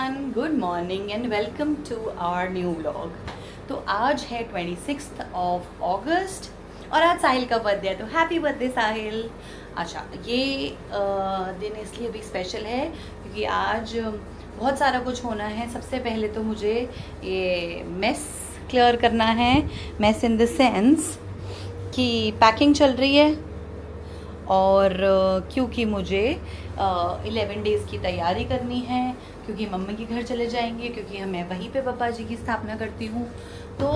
Everyone, good morning and welcome to our new vlog. तो आज है 26 अगस्त और आज साहिल का बर्थडे है, तो हैप्पी बर्थडे साहिल। अच्छा, ये दिन इसलिए भी स्पेशल है क्योंकि आज बहुत सारा कुछ होना है। सबसे पहले तो मुझे ये मेस क्लियर करना है। मेस इन द सेंस कि पैकिंग चल रही है और क्योंकि मुझे 11 डेज़ की तैयारी करनी है, क्योंकि मम्मी के घर चले जाएंगे, क्योंकि मैं वहीं पे पापा जी की स्थापना करती हूँ। तो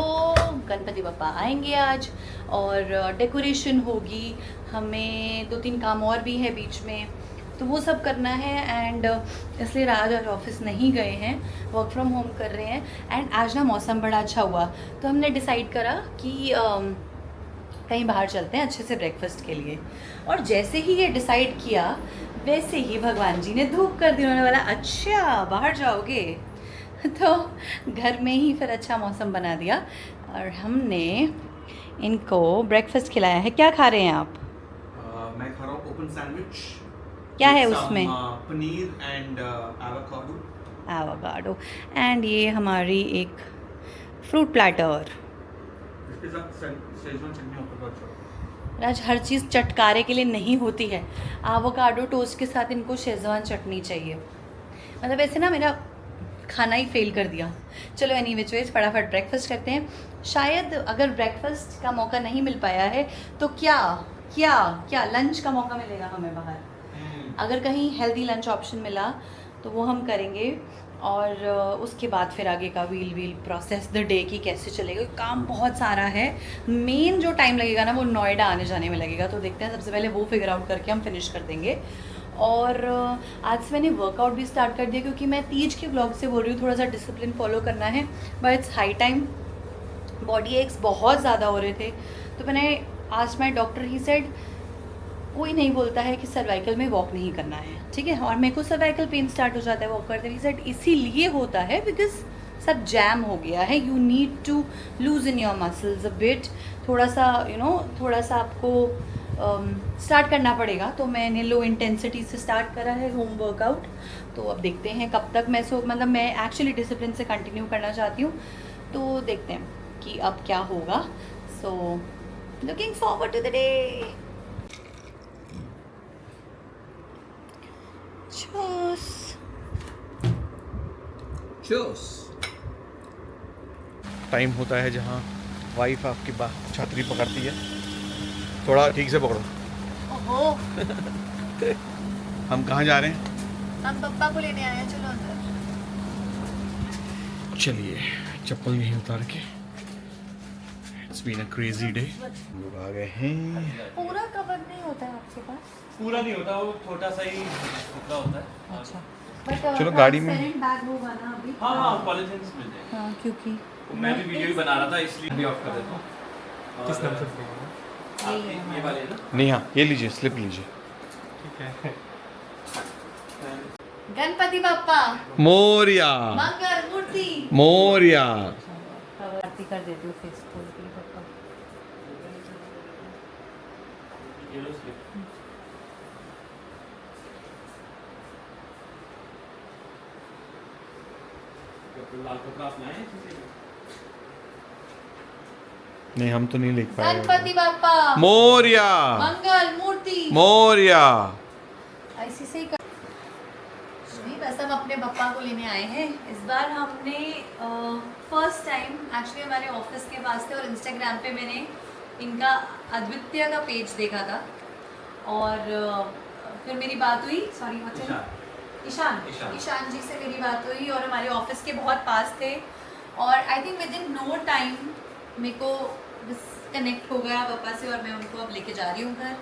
गणपति पापा आएंगे आज और डेकोरेशन होगी, हमें 2-3 काम और भी है बीच में, तो वो सब करना है। एंड इसलिए राज आज ऑफिस नहीं गए हैं, वर्क फ्रॉम होम कर रहे हैं। एंड आज ना मौसम बड़ा अच्छा हुआ, तो हमने डिसाइड करा कि कहीं बाहर चलते हैं अच्छे से ब्रेकफास्ट के लिए। और जैसे ही ये डिसाइड किया वैसे ही भगवान जी ने धूप कर दी। उन्होंने बोला अच्छा बाहर जाओगे, तो घर में ही फिर अच्छा मौसम बना दिया और हमने इनको ब्रेकफास्ट खिलाया है। क्या खा रहे हैं आप? मैं खा रहा हूँ ओपन सैंडविच। क्या है उसमें? Paneer and avocado. एंड ये हमारी एक फ्रूट प्लेटर। इसके साथ शेजवान चटनी होता है। अच्छा, राज, हर चीज़ चटकारे के लिए नहीं होती है। एवोकाडो टोस्ट के साथ इनको शेजवान चटनी चाहिए। मतलब ऐसे ना मेरा खाना ही फेल कर दिया। चलो एनीवेज फटाफट ब्रेकफास्ट करते हैं। शायद अगर ब्रेकफास्ट का मौका नहीं मिल पाया है तो क्या क्या क्या लंच का मौका मिलेगा हमें बाहर। अगर कहीं हेल्दी लंच ऑप्शन मिला तो वो हम करेंगे। और उसके बाद फिर आगे का व्हील प्रोसेस द डे की कैसे चलेगा। काम बहुत सारा है। मेन जो टाइम लगेगा ना वो नोएडा आने जाने में लगेगा, तो देखते हैं। सबसे पहले वो फिगर आउट करके हम फिनिश कर देंगे। और आज से मैंने वर्कआउट भी स्टार्ट कर दिया, क्योंकि मैं तीज के ब्लॉग से बोल रही हूँ, थोड़ा सा डिसिप्लिन फॉलो करना है। But it's high time. Body aches बहुत ज़्यादा हो रहे थे, तो मैंने आज माई डॉक्टर ही सेड कोई नहीं बोलता है कि सर्वाइकल में वॉक नहीं करना है, ठीक है। और मेरे को सर्वाइकल पेन स्टार्ट हो जाता है वॉक करते हुए। सेट इसीलिए होता है बिकॉज सब जैम हो गया है। You need to loose in your muscles a bit. थोड़ा सा थोड़ा सा आपको स्टार्ट करना पड़ेगा। तो मैंने लो इंटेंसिटी से स्टार्ट करा है होम वर्कआउट। तो अब देखते हैं कब तक मैं एक्चुअली डिसिप्लिन से कंटिन्यू करना चाहती हूँ, तो देखते हैं कि अब क्या होगा। So looking forward to the day. Time होता है जहाँ वाइफ आपकी छतरी पकड़ती है। थोड़ा ठीक से पकड़ो। ओहो। हम कहाँ जा रहे हैं? हम पप्पा को लेने आए हैं, चलो अंदर। चलिए चप्पल यहीं उतार के। It's been a crazy day। हम लोग आ गए हैं। पूरा कवर नहीं होता है आपके पास? पूरा नहीं होता, वो छोटा सा ही टुकड़ा होता है। अच्छा, बट चलो गाड़ी में। बैग होगा ना अभी? हाँ पॉलिथीन मिल जाएंगे। हाँ, क्योंकि मैं भी वीडियो ही बना रहा था, इसलिए भी ऑफ कर देता हूँ। किस नाम से? ये वाले ना? नहीं, हाँ ये लीजिए, स्लिप लीजिए। ठीक है। गणपति बप्पा मोरिया मंगल मूर्ति मोरिया। आरती कर देती हूँ फेस खोल के पप्पा। ये लो स्लिप। लाल कपड़ा अपना है नहीं, हम तो नहीं लिख पाए। गणपति बप्पा मोरिया मंगल मूर्ति मोरिया। ऐसे से ही कर। नहीं, बस हम अपने बप्पा को लेने आए हैं। इस बार हमने फर्स्ट टाइम एक्चुअली हमारे ऑफिस के पास थे और इंस्टाग्राम पे मैंने इनका अद्वितीय का पेज देखा था। और फिर मेरी बात हुई, ईशान जी से मेरी बात हुई और हमारे ऑफिस के बहुत पास थे। और I think within no time मेरे को डिस्कनेक्ट हो गया पापा से और मैं उनको अब लेके जा रही हूँ घर।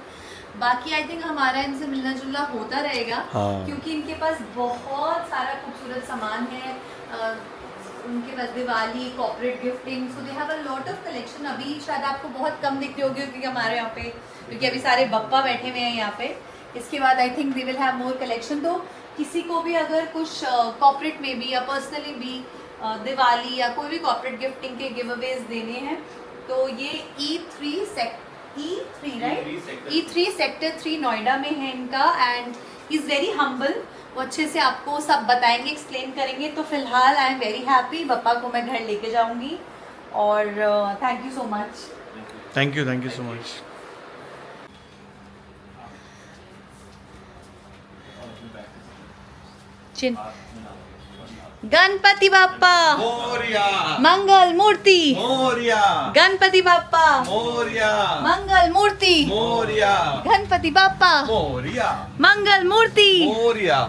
बाकी आई थिंक हमारा इनसे मिलना जुलना होता रहेगा। हाँ। क्योंकि इनके पास बहुत सारा खूबसूरत सामान है। उनके पास Diwali, corporate gifting, so they have a lot of collection. अभी शायद आपको बहुत कम दिख रही होगी क्योंकि हमारे यहाँ पे, क्योंकि अभी सारे बप्पा बैठे हुए हैं यहाँ पे। इसके बाद I think they will have more collection. तो किसी को भी अगर कुछ कॉर्पोरेट में भी या पर्सनली भी दिवाली या कोई भी कॉर्पोरेट गिफ्टिंग के गिव अवेज देने हैं तो ये E3 सेक्टर 3 नोएडा में है इनका। And he is very humble, वो अच्छे से आपको सब बताएंगे, एक्सप्लेन करेंगे। तो फिलहाल आई एम वेरी हैप्पी, पापा को मैं घर लेके जाऊंगी। और thank you so much. Thank you so much. Ganpati Bappa Morya Mangal Murti, Morya Ganpati Bappa Morya Mangal Murti, Morya Ganpati Bappa Morya Mangal Murti, Morya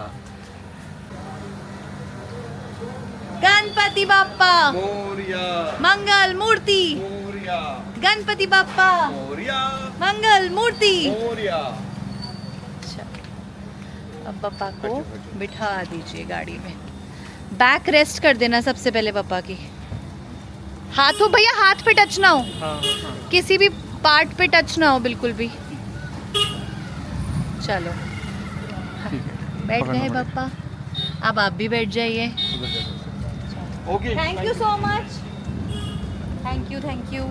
Ganpati Bappa Morya Mangal Murti, Morya Ganpati Bappa Morya Mangal Murti. Morya. अब पापा को बिठा दीजिए गाड़ी में, बैक रेस्ट कर देना सबसे पहले पापा की। हाथ हो भैया, हाथ पे टच ना हो, किसी भी पार्ट पे टच ना हो बिल्कुल भी। चलो बैठ गए पापा, अब आप भी बैठ जाइए। Okay, thank you so much, thank you.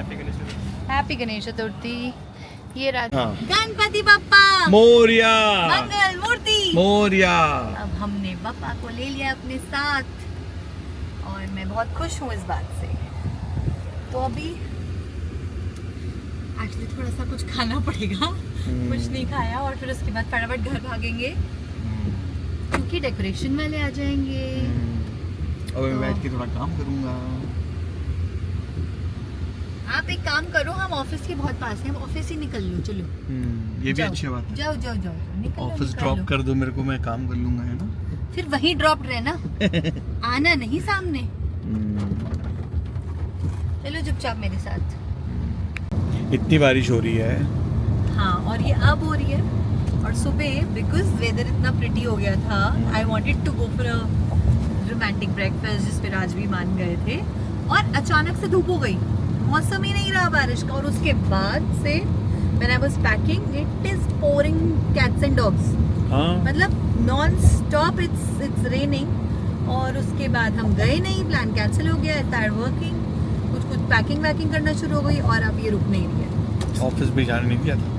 Happy Ganesh Chaturthi. ये राजा हाँ। गणपति बाप्पा मोरिया मंगल मूर्ति। मोरिया। अब हमने पापा को ले लिया अपने साथ और मैं बहुत खुश हूँ इस बात से। तो अभी एक्चुअली थोड़ा सा कुछ खाना पड़ेगा, कुछ नहीं खाया, और फिर उसके बाद फटाफट घर भागेंगे क्योंकि डेकोरेशन वाले आ जाएंगे। अब मैं बैठ के थोड़ा काम करूंगा। आप एक काम करो, हम ऑफिस के बहुत पास हैं, ऑफिस ही निकल लो। चलो ये भी जाओ, अच्छी बात है। जाओ निकल लो, ऑफिस निकल ड्रॉप लो। कर दो मेरे को, मैं काम कर लूंगा, है ना। फिर वहीं ड्रॉप रहना आना नहीं सामने। चलो चुपचाप मेरे साथ। इतनी बारिश हो रही है। हाँ, और ये अब हो रही है। और सुबह बिकॉज वेदर इतना प्रिटी हो गया था, I wanted to go for a romantic breakfast जिस पे राज भी मान गए थे, और अचानक से धूप हो गई, मौसम ही नहीं रहा बारिश का। और उसके बाद से when I was packing it is pouring cats and dogs, हाँ, मतलब नॉन स्टॉप इट्स रेनिंग। और उसके बाद हम गए नहीं, प्लान कैंसिल हो गया, स्टार्ट वर्किंग, कुछ पैकिंग वैकिंग करना शुरू हो गई, और अब ये रुक नहीं रही है। ऑफिस भी जाने नहीं दिया था।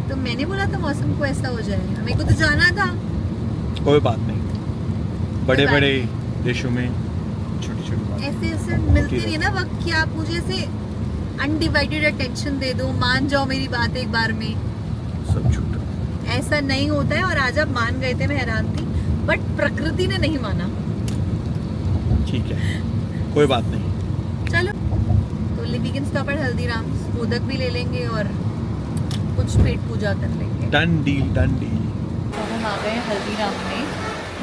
तो मैंने बोला था मौसम को ऐसा हो जाए, मेरे को तो जाना था। कोई बात नहीं, बड़े बड़े देशों में छोटी छोटी बात। ऐसे मिलती नहीं ना वक्त कि आप मुझे ऐसे अनडिवाइडेड अटेंशन दे दो, मान जाओ मेरी बात एक बार में, सब छूटा। ऐसा नहीं होता है। और आज आप मान गए थे, मैं हैरान थी, बट प्रकृति ने नहीं माना। ठीक है, कोई बात नहीं। चलो तो we can stop at Haldiram's, modak भी ले लेंगे और कुछ पेट पूजा कर लेंगे। Done deal, done deal. तो हम आ गए हल्दीराम में,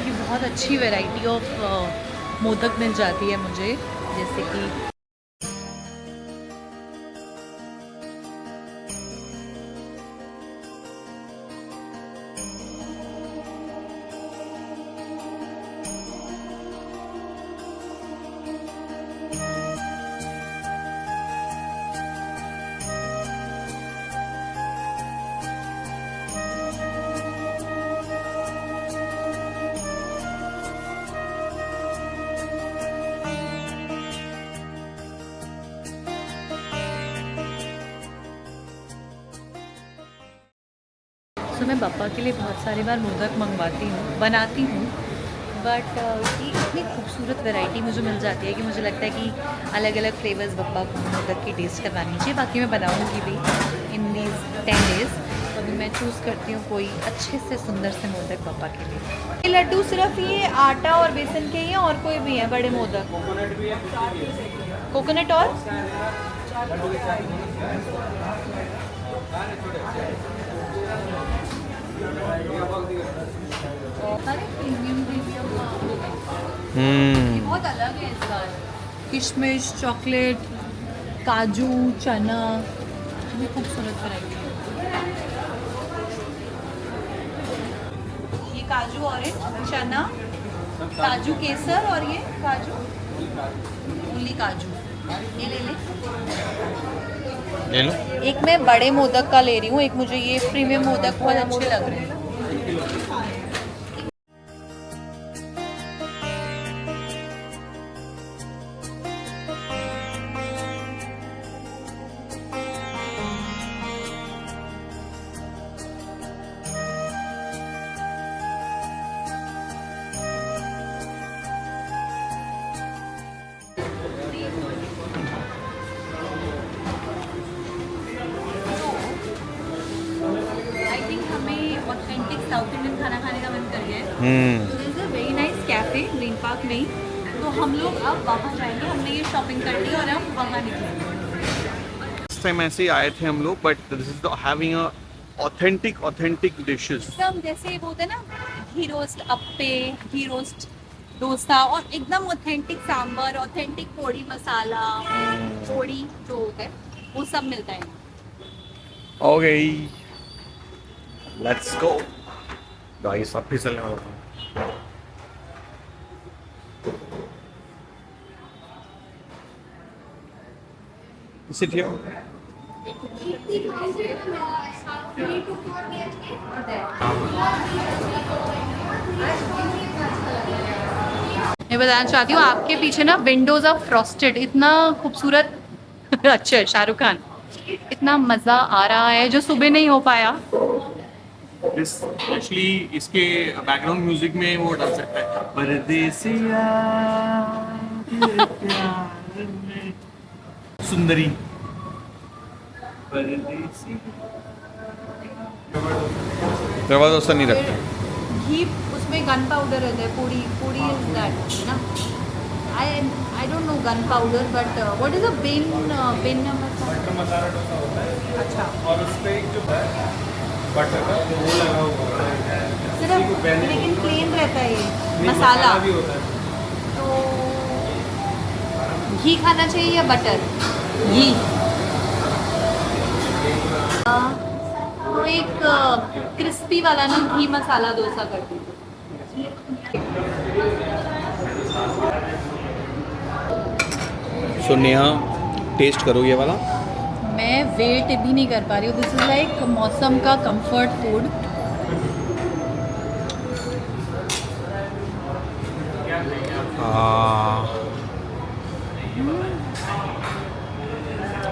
ये बहुत अच्छी वैरायटी ऑफ मोदक मिल जाती है मुझे, जैसे कि तो मैं पापा के लिए बहुत सारी बार मोदक मंगवाती हूँ, बनाती हूँ, बट ये इतनी खूबसूरत वैरायटी मुझे मिल जाती है कि मुझे लगता है कि अलग अलग फ्लेवर्स पापा को मोदक की टेस्ट करवानी चाहिए। बाकी मैं बनाऊँगी भी इन दीज 10 डेज़। तो अभी मैं चूज़ करती हूँ कोई अच्छे से सुंदर से मोदक पापा के लिए। ये लड्डू सिर्फ ये आटा और बेसन के ही हैं, और कोई भी है बड़े मोदक? कोकोनट और ये बहुत अलग है इस बार। किशमिश, चॉकलेट, काजू, चना, ये खूबसूरत वैरायटी है। ये काजू ऑरेंज, चना, काजू केसर, और ये काजू ओनली काजू। ये ले लो। एक मैं बड़े मोदक का ले रही हूँ, एक मुझे ये प्रीमियम मोदक बहुत अच्छे लग रहे हैं। Very nice cafe green park में ही। तो हम लोग अब वहाँ जाएंगे, हमने ये शॉपिंग कर ली और हम वहाँ निकलेंगे। इस टाइम ऐसे ही आए थे हम लोग, but this is having a authentic dishes. एकदम जैसे वो होता है ना, घी रोस्ट अप्पे, घी रोस्ट डोसा और एकदम ऑथेंटिक सांबर, ऑथेंटिक पोड़ी मसाला, पोड़ी जो होता है वो सब मिलता है। Okay, let's go guys. अब फिसलने वाला था। Sit here. मैं बताना चाहती हूँ आपके पीछे ना विंडोज ऑफ फ्रॉस्टेड, इतना खूबसूरत अच्छा है शाहरुख खान, इतना मज़ा आ रहा है जो सुबह नहीं हो पाया। एक्चुअली इसके बैकग्राउंड म्यूजिक में वो डाल सकता है, परदेसिया तेरे प्यार में सुंदरी परदेसी। जबरदस्त नहीं रखते। घी उसमें गन पाउडर रहता है, पूड़ी पूड़ी इज दैट ना, I don't know gun powder but what is a बिन मसाला डोसा होता है। अच्छा, और उस पे एक जो है बटर का वो लगा हुआ है, सिर्फ लेकिन प्लेन रहता है ये मसाला भी होता है। तो घी खाना चाहिए या बटर? घी। तो एक क्रिस्पी वाला ना घी मसाला डोसा कर दीजिए। सो नेहा, टेस्ट करो ये वाला। मैं वेट भी नहीं कर पा रही हूँ, दिस इज लाइक मौसम का कंफर्ट फूड।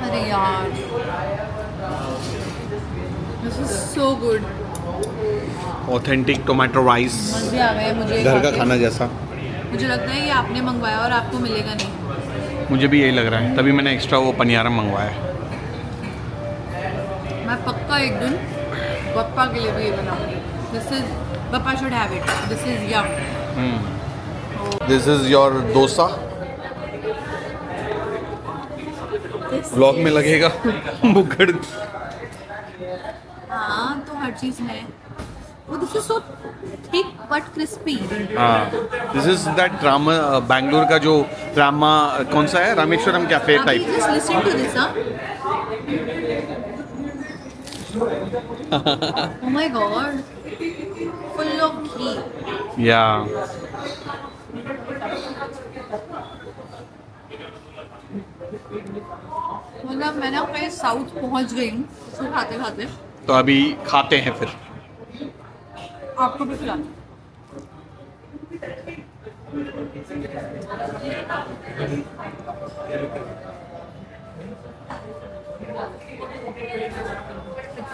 अरे यार, this is so good. Authentic tomato rice, मज़े आ गए मुझे घर का खा के। खाना जैसा। मुझे लगता है ये आपने मंगवाया और आपको मिलेगा नहीं। मुझे भी यही लग रहा है, तभी मैंने एक्स्ट्रा वो पनियारम मंगवाया है। मैं पक्का एक दिन बप्पा के लिए भी ये बनाऊंगी। This is Bappa should have it, this is yum. This is your dosa. Vlog में लगेगा बुकड़। हाँ तो हर चीज़ में वो, this is so thick but crispy. हाँ, this is that Rama Bangalore का जो रामा कौन सा है, रामेश्वरम कैफे अभी type. Just listen to this. Oh my god, full of ghee. या मतलब मैं ना कहीं साउथ पहुंच गई हूँ उसको खाते खाते। तो अभी खाते हैं फिर। आपको भी खिलाना।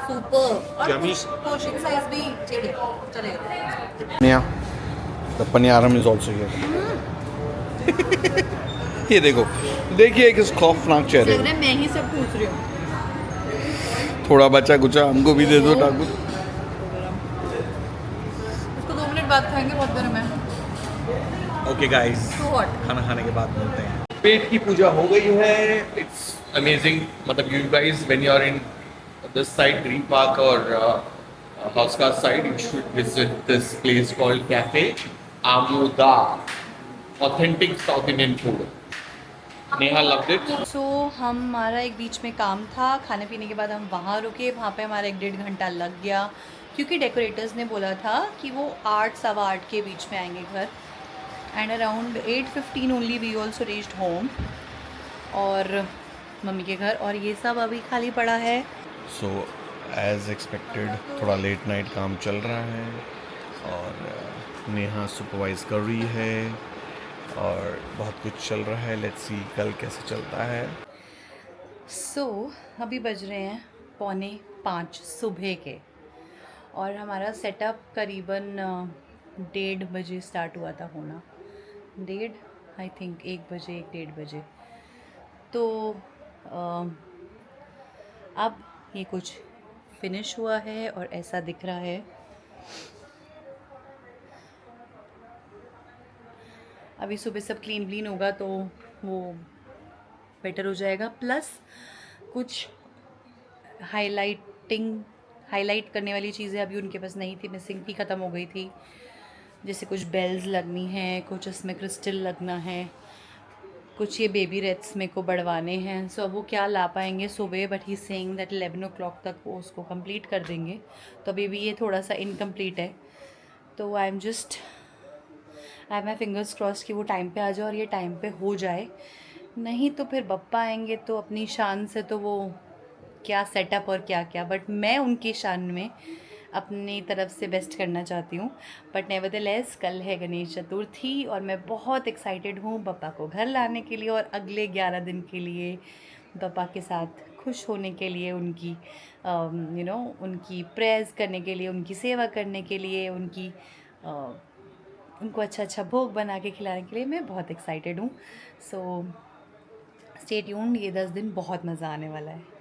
सुपर। Yummy. पोर्शन साइज भी ठीक है, चलेगा। Neha, the paniyaram is also here. ये देखो, देखिए किस खौफनाक चेहरे। लग रहा है मैं ही सब पूछ रही हूँ। थोड़ा बचा कुचा हमको भी दे दो ठाकुर। उसको 2 मिनट बाद खाएंगे, बहुत गर्म है। Okay guys, So what? खाना खाने के बाद मिलते हैं। पेट की पूजा हो गई है। इट्स अमेजिंग, मतलब you guys when you are in this side green park और हौसका side, you should visit this place called cafe Amoda, authentic south Indian food. Neha loved it. सो हमारा एक बीच में काम था, खाने पीने के बाद हम वहाँ रुके, वहाँ पे हमारा 1-1.5 घंटा लग गया क्योंकि डेकोरेटर्स ने बोला था कि वो 8, सवा 8 के बीच में आएंगे घर। And around 8:15 only we also reached home, और मम्मी के घर, और ये सब अभी खाली पड़ा है। सो एज एक्सपेक्टेड थोड़ा लेट नाइट काम चल रहा है और नेहा सुपरवाइज कर रही है और बहुत कुछ चल रहा है। लेट्स सी कल कैसे चलता है। सो अभी बज रहे हैं 4:45 सुबह के, और हमारा सेटअप करीबन 1:30 बजे स्टार्ट हुआ था होना, 1:30 आई थिंक, 1 बजे, 1-1:30 बजे। तो अब ये कुछ फिनिश हुआ है और ऐसा दिख रहा है। अभी सुबह सब क्लीन होगा तो वो बेटर हो जाएगा। प्लस कुछ हाईलाइट करने वाली चीज़ें अभी उनके पास नहीं थी, मिसिंग थी, ख़त्म हो गई थी। जैसे कुछ बेल्स लगनी है, कुछ उसमें क्रिस्टल लगना है, कुछ ये बेबी रेट्स मेरे को बढ़वाने हैं। सो वो क्या ला पाएंगे सुबह, but he saying that 11 o'clock तक वो उसको कंप्लीट कर देंगे। तो अभी भी ये थोड़ा सा इनकम्प्लीट है। तो I have my fingers cross कि वो टाइम पे आ जाए और ये टाइम पे हो जाए। नहीं तो फिर पप्पा आएंगे तो अपनी शान से तो वो क्या सेटअप और क्या क्या, बट मैं उनकी शान में अपनी तरफ से बेस्ट करना चाहती हूँ। बट नेवरदलेस कल है गणेश चतुर्थी और मैं बहुत एक्साइटेड हूँ पापा को घर लाने के लिए और अगले 11 दिन के लिए पापा के साथ खुश होने के लिए, उनकी उनकी प्रेयर्स करने के लिए, उनकी सेवा करने के लिए, उनको अच्छा अच्छा भोग बना के खिलाने के लिए मैं बहुत एक्साइटेड हूँ। सो स्टे ट्यून्ड, ये 10 दिन बहुत मज़ा आने वाला है।